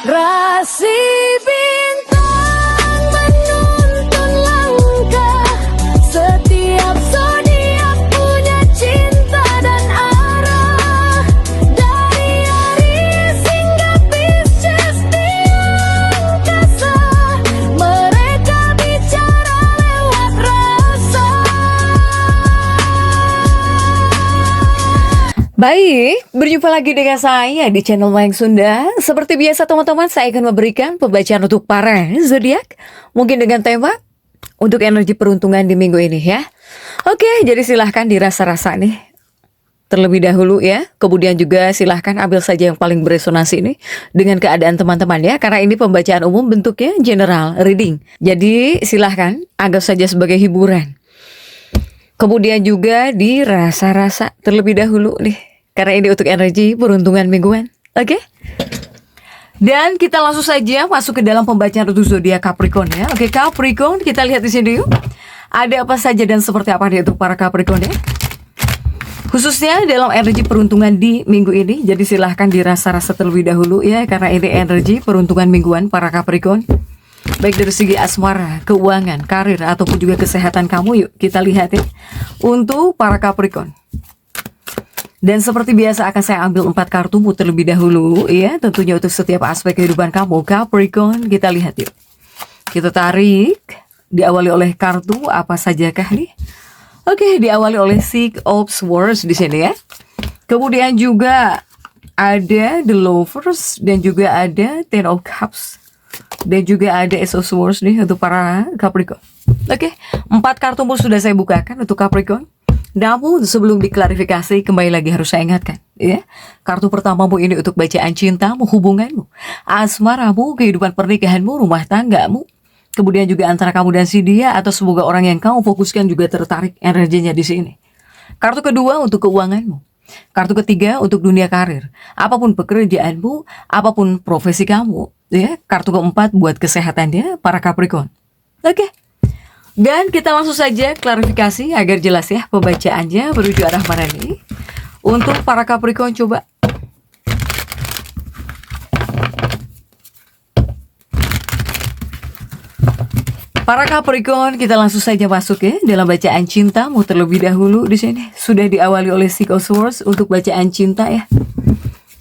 Rasi bintang menuntun langkah, setiap zodiak punya cinta dan arah. Dari Aries hingga Pisces di angkasa, mereka bicara lewat rasa. Baik, berjumpa lagi dengan saya di channel Mayang Sunda. Seperti biasa teman-teman, saya akan memberikan pembacaan untuk para zodiak, mungkin dengan tema untuk energi peruntungan di minggu ini ya. Oke, jadi silahkan dirasa-rasa nih terlebih dahulu ya. Kemudian juga silahkan ambil saja yang paling beresonansi ini dengan keadaan teman-teman ya. Karena ini pembacaan umum bentuknya general reading. Jadi silahkan anggap saja sebagai hiburan. Kemudian juga dirasa-rasa terlebih dahulu nih, karena ini untuk energi peruntungan mingguan. Oke? Dan kita langsung saja masuk ke dalam pembacaan untuk zodiak Capricorn ya. Oke, Capricorn, kita lihat di sini yuk. Ada apa saja dan seperti apa dia untuk para Capricorn ya. Khususnya dalam energi peruntungan di minggu ini. Jadi silahkan dirasa-rasa terlebih dahulu ya, karena ini energi peruntungan mingguan para Capricorn. Baik dari segi asmara, keuangan, karir, ataupun juga kesehatan kamu. Yuk kita lihat ya untuk para Capricorn. Dan seperti biasa akan saya ambil 4 kartu terlebih dahulu ya, tentunya untuk setiap aspek kehidupan kamu Capricorn. Kita lihat yuk. Kita tarik, diawali oleh kartu apa sajakah nih? Oke, diawali oleh Six of Swords di sini ya. Kemudian juga ada The Lovers dan juga ada Ten of Cups. Dan juga ada Ace of Swords nih untuk para Capricorn. Oke, 4 kartu sudah saya bukakan untuk Capricorn. Namun sebelum diklarifikasi, kembali lagi harus saya ingatkan ya. Kartu pertamamu ini untuk bacaan cintamu, hubunganmu, asmaramu, kehidupan pernikahanmu, rumah tanggamu. Kemudian juga antara kamu dan si dia, atau semoga orang yang kamu fokuskan juga tertarik energinya di sini. Kartu kedua untuk keuanganmu. Kartu ketiga untuk dunia karir. Apapun pekerjaanmu, apapun profesi kamu ya. Kartu keempat buat kesehatannya para Capricorn. Oke. Dan kita langsung saja klarifikasi agar jelas ya pembacaannya menuju arah mana nih. Untuk para Capricorn coba. Para Capricorn, kita langsung saja masuk ya dalam bacaan cintamu terlebih dahulu di sini. Sudah diawali oleh Six of Swords untuk bacaan cinta ya.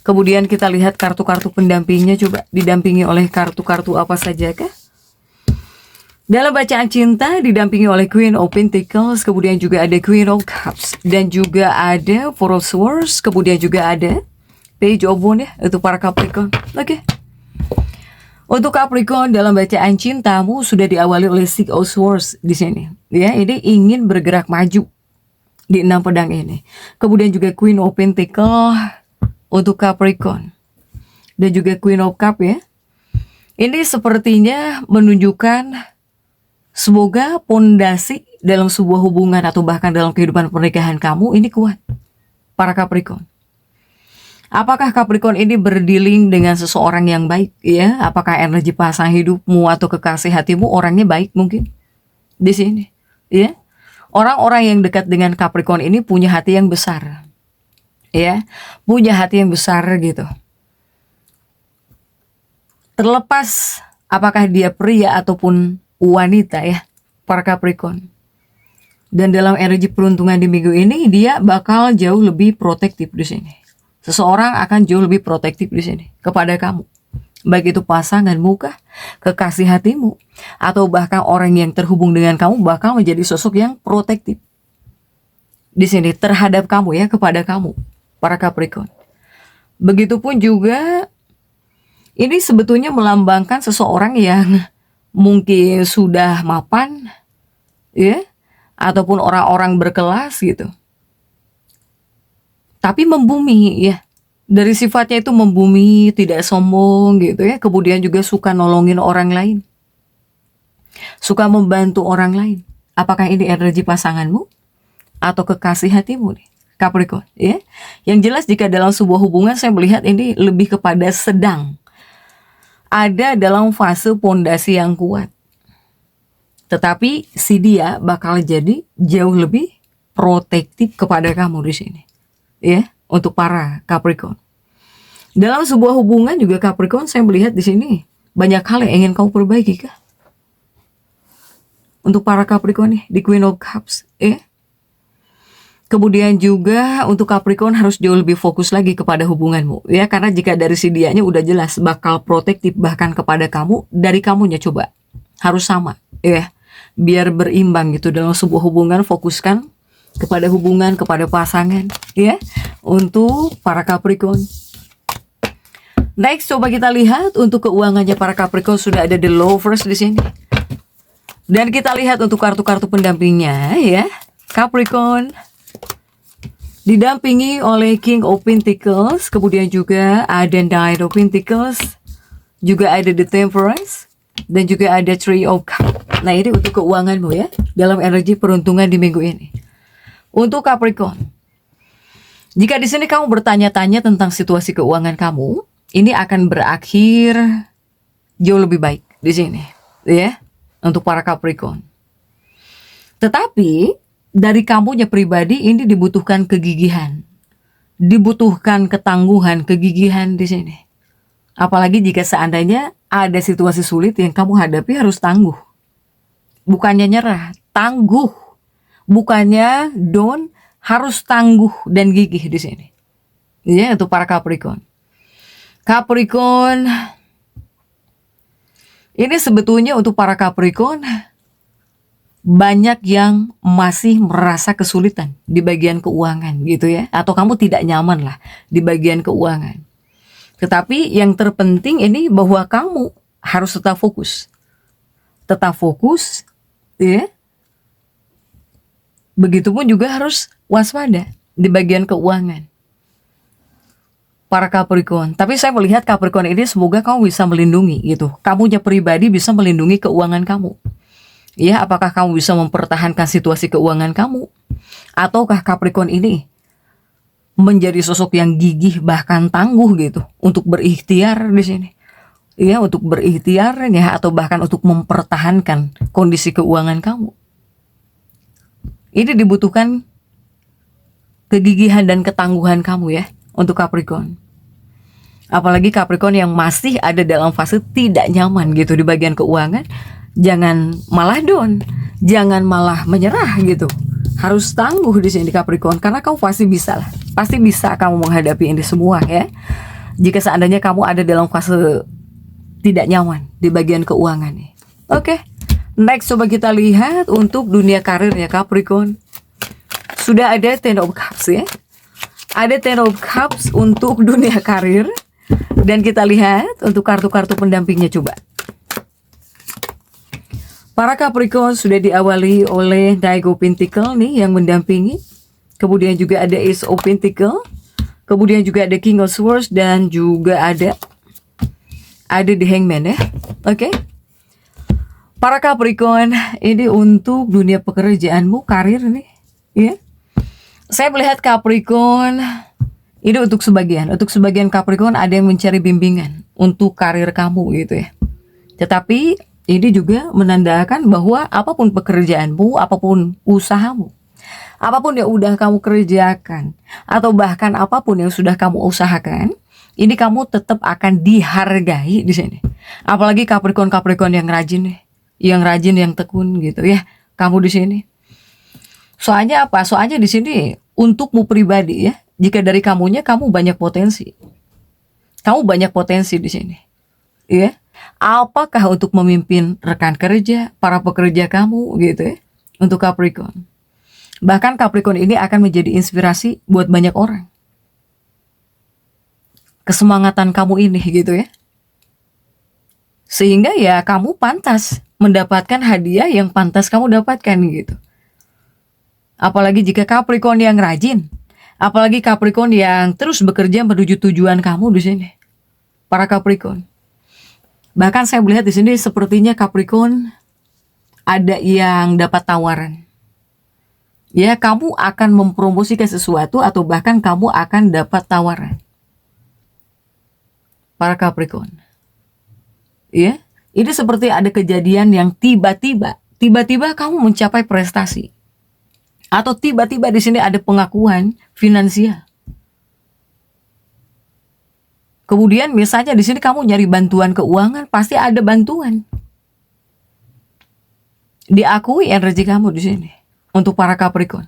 Kemudian kita lihat kartu-kartu pendampingnya, coba didampingi oleh kartu-kartu apa saja kah? Dalam bacaan cinta didampingi oleh Queen of Pentacles, kemudian juga ada Queen of Cups, dan juga ada Four of Swords, kemudian juga ada Page of Wands ya untuk para Capricorn. Oke. Untuk Capricorn, dalam bacaan cintamu sudah diawali oleh Six of Swords di sini. Ya, ini ingin bergerak maju di 6 pedang ini. Kemudian juga Queen of Pentacles untuk Capricorn. Dan juga Queen of Cup ya. Ini sepertinya menunjukkan semoga pondasi dalam sebuah hubungan atau bahkan dalam kehidupan pernikahan kamu ini kuat. Para Capricorn. Apakah Capricorn ini berdealing dengan seseorang yang baik ya? Apakah energi pasangan hidupmu atau kekasih hatimu orangnya baik mungkin? Di sini ya. Orang-orang yang dekat dengan Capricorn ini punya hati yang besar. Ya, punya hati yang besar gitu. Terlepas apakah dia pria ataupun wanita ya, para Capricorn. Dan dalam energi peruntungan di minggu ini dia bakal jauh lebih protektif di sini. Seseorang akan jauh lebih protektif di sini kepada kamu. Baik itu pasanganmu kah, kekasih hatimu, atau bahkan orang yang terhubung dengan kamu bakal menjadi sosok yang protektif di sini terhadap kamu ya, kepada kamu para Capricorn. Begitupun juga ini sebetulnya melambangkan seseorang yang mungkin sudah mapan ya, ataupun orang-orang berkelas gitu. Tapi membumi ya. Dari sifatnya itu membumi, tidak sombong gitu ya. Kemudian juga suka nolongin orang lain. Suka membantu orang lain. Apakah ini energi pasanganmu atau kekasih hatimu nih, Capricorn ya? Yang jelas jika dalam sebuah hubungan saya melihat ini lebih kepada sedang ada dalam fase pondasi yang kuat. Tetapi si dia bakal jadi jauh lebih protektif kepada kamu di sini. Ya, untuk para Capricorn. Dalam sebuah hubungan juga Capricorn, saya melihat di sini banyak hal yang ingin kamu perbaiki kah? Untuk para Capricorn nih, di Queen of Cups, ya. Kemudian juga untuk Capricorn harus jauh lebih fokus lagi kepada hubunganmu, ya. Karena jika dari si dianya udah jelas bakal protektif bahkan kepada kamu, dari kamunya coba harus sama, ya. Biar berimbang gitu dalam sebuah hubungan, fokuskan kepada hubungan, kepada pasangan, ya. Untuk para Capricorn. Next, coba kita lihat untuk keuangannya para Capricorn, sudah ada The Lovers di sini. Dan kita lihat untuk kartu-kartu pendampingnya, ya. Capricorn didampingi oleh King of Pentacles, kemudian juga ada Knight of Pentacles, juga ada The Temperance, dan juga ada Three of Cups. Nah, ini untuk keuanganmu, ya, dalam energi peruntungan di minggu ini. Untuk Capricorn, jika di sini kamu bertanya-tanya tentang situasi keuangan kamu, ini akan berakhir jauh lebih baik di sini, ya, untuk para Capricorn. Tetapi dari kamunya pribadi ini dibutuhkan kegigihan, dibutuhkan ketangguhan, kegigihan di sini. Apalagi jika seandainya ada situasi sulit yang kamu hadapi, harus tangguh. Bukannya nyerah, tangguh. Bukannya down, harus tangguh dan gigih di sini. Ya, untuk para Capricorn. Capricorn, ini sebetulnya untuk para Capricorn, banyak yang masih merasa kesulitan di bagian keuangan gitu ya. Atau kamu tidak nyaman lah di bagian keuangan. Tetapi yang terpenting ini bahwa kamu harus tetap fokus. Tetap fokus, ya. Begitupun juga harus waspada di bagian keuangan. Para Capricorn. Tapi saya melihat Capricorn ini semoga kamu bisa melindungi gitu. Kamunya pribadi bisa melindungi keuangan kamu. Ya, apakah kamu bisa mempertahankan situasi keuangan kamu? Ataukah Capricorn ini menjadi sosok yang gigih bahkan tangguh gitu untuk berikhtiar di sini. Ya, untuk berikhtiar ya, atau bahkan untuk mempertahankan kondisi keuangan kamu. Ini dibutuhkan kegigihan dan ketangguhan kamu ya untuk Capricorn. Apalagi Capricorn yang masih ada dalam fase tidak nyaman gitu di bagian keuangan, jangan malah down, jangan malah menyerah gitu. Harus tangguh di sini Capricorn, karena kamu pasti bisa lah. Pasti bisa kamu menghadapi ini semua ya. Jika seandainya kamu ada dalam fase tidak nyaman di bagian keuangan nih. Oke. Next coba kita lihat untuk dunia karirnya Capricorn. Sudah ada Ten of Cups ya. Ada Ten of Cups untuk dunia karir. Dan kita lihat untuk kartu-kartu pendampingnya coba. Para Capricorn sudah diawali oleh Knight of Pentacles nih yang mendampingi. Kemudian juga ada Ace of Pentacles. Kemudian juga ada King of Swords dan juga ada The Hangman ya. Oke. Para Capricorn, ini untuk dunia pekerjaanmu, karir nih, ya. Saya melihat Capricorn ini untuk sebagian Capricorn ada yang mencari bimbingan untuk karir kamu gitu ya. Tetapi ini juga menandakan bahwa apapun pekerjaanmu, apapun usahamu, apapun yang udah kamu kerjakan, atau bahkan apapun yang sudah kamu usahakan, ini kamu tetap akan dihargai di sini. Apalagi Capricorn yang rajin nih. Yang rajin, yang tekun gitu ya, kamu di sini. Soalnya apa? Soalnya di sini untukmu pribadi ya. Jika dari kamunya kamu banyak potensi. Kamu banyak potensi di sini. Ya. Apakah untuk memimpin rekan kerja, para pekerja kamu gitu ya. Untuk Capricorn. Bahkan Capricorn ini akan menjadi inspirasi buat banyak orang. Kesemangatan kamu ini gitu ya. Sehingga ya kamu pantas mendapatkan hadiah yang pantas kamu dapatkan gitu. Apalagi jika Capricorn yang rajin, apalagi Capricorn yang terus bekerja menuju tujuan kamu di sini. Para Capricorn. Bahkan saya melihat di sini sepertinya Capricorn ada yang dapat tawaran. Ya, kamu akan mempromosikan sesuatu atau bahkan kamu akan dapat tawaran. Para Capricorn. Ya, ini seperti ada kejadian yang tiba-tiba kamu mencapai prestasi. Atau tiba-tiba di sini ada pengakuan finansial. Kemudian misalnya di sini kamu nyari bantuan keuangan, pasti ada bantuan. Diakui energi kamu di sini untuk para Capricorn.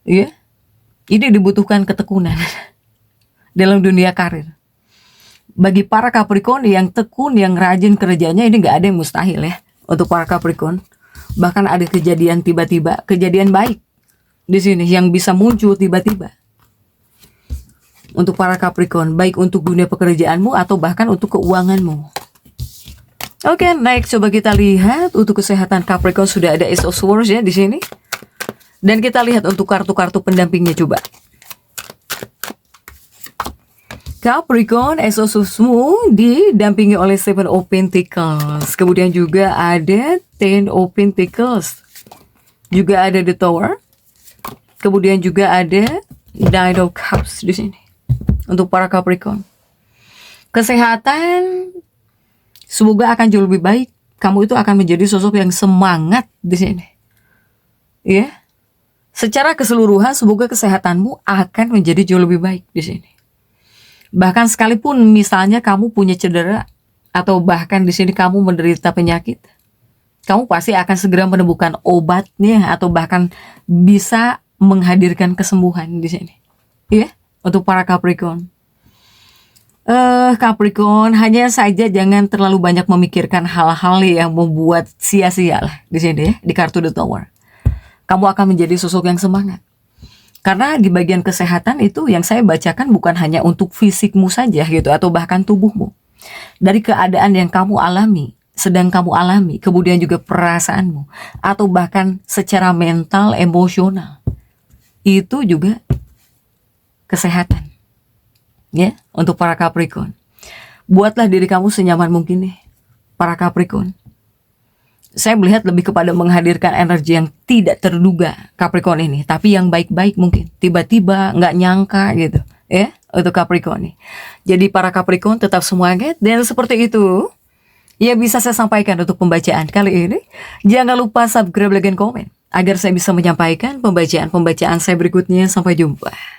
Iya. Ini dibutuhkan ketekunan dalam dunia karir. Bagi para Capricorn yang tekun, yang rajin kerjanya, ini nggak ada yang mustahil ya untuk para Capricorn. Bahkan ada kejadian tiba-tiba, kejadian baik di sini yang bisa muncul tiba-tiba. Untuk para Capricorn, baik untuk dunia pekerjaanmu atau bahkan untuk keuanganmu. Oke, next coba kita lihat untuk kesehatan Capricorn, sudah ada Ace of Swords ya di sini. Dan kita lihat untuk kartu-kartu pendampingnya coba. Capricorn, Ace of Swords didampingi oleh Seven of Pentacles. Kemudian juga ada Ten of Pentacles. Juga ada The Tower. Kemudian juga ada Nine of Cups di sini. Untuk para Capricorn, kesehatan semoga akan jauh lebih baik. Kamu itu akan menjadi sosok yang semangat di sini. Ya. Secara keseluruhan semoga kesehatanmu akan menjadi jauh lebih baik di sini. Bahkan sekalipun misalnya kamu punya cedera atau bahkan di sini kamu menderita penyakit, kamu pasti akan segera menemukan obatnya atau bahkan bisa menghadirkan kesembuhan di sini. Ya. Untuk para Capricorn. Capricorn, hanya saja jangan terlalu banyak memikirkan hal-hal yang membuat sia-sia lah di sini ya, di kartu The Tower. Kamu akan menjadi sosok yang semangat. Karena di bagian kesehatan itu yang saya bacakan bukan hanya untuk fisikmu saja gitu atau bahkan tubuhmu. Dari keadaan yang kamu alami, sedang kamu alami, kemudian juga perasaanmu atau bahkan secara mental, emosional. Itu juga kesehatan ya untuk para Capricorn. Buatlah diri kamu senyaman mungkin nih para Capricorn. Saya melihat lebih kepada menghadirkan energi yang tidak terduga Capricorn ini, tapi yang baik-baik mungkin. Tiba-tiba nggak nyangka gitu ya untuk Capricorn nih. Jadi para Capricorn tetap semangat, dan seperti itu ya bisa saya sampaikan untuk pembacaan kali ini. Jangan lupa subscribe, like, dan komen agar saya bisa menyampaikan pembacaan-pembacaan saya berikutnya. Sampai jumpa.